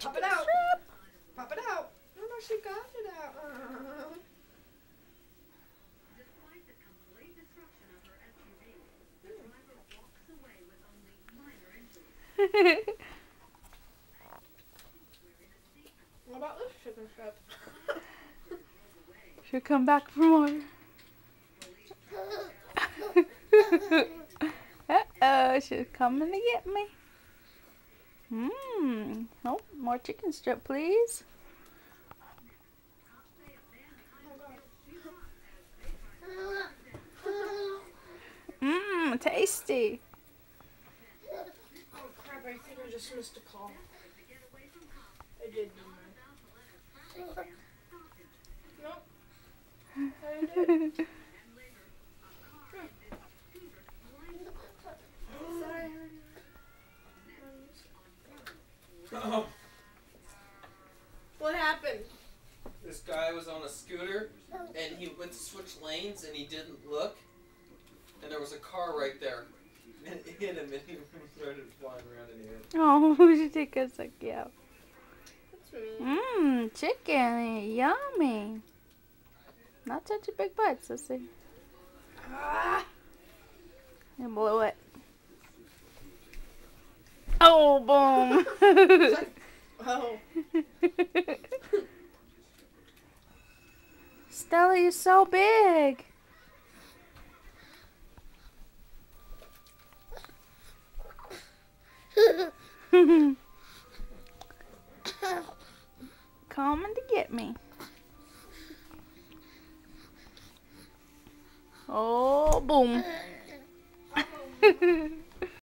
Pop it out. Strip. Pop it out. Oh no, she got it out. Despite the complete destruction of her SUV, the driver walks away with only minor injuries. What about this chicken strip? She'll come back for more. Uh-oh, she's coming to get me. Oh, more chicken strip, please. Tasty. Oh crap, I think I just missed a call. I did, didn't I? Nope. I did. Sorry. Oh, What happened? this guy was on a scooter and he went to switch lanes and he didn't look, and there was a car right there and it hit him and he started flying around in the air. Oh, she take a suck out. That's me. Chicken, yummy. Not such a big bite, sissy. Ah! You blew it. Oh, boom. Oh. Stella, you're so big. Coming to get me. Oh, boom.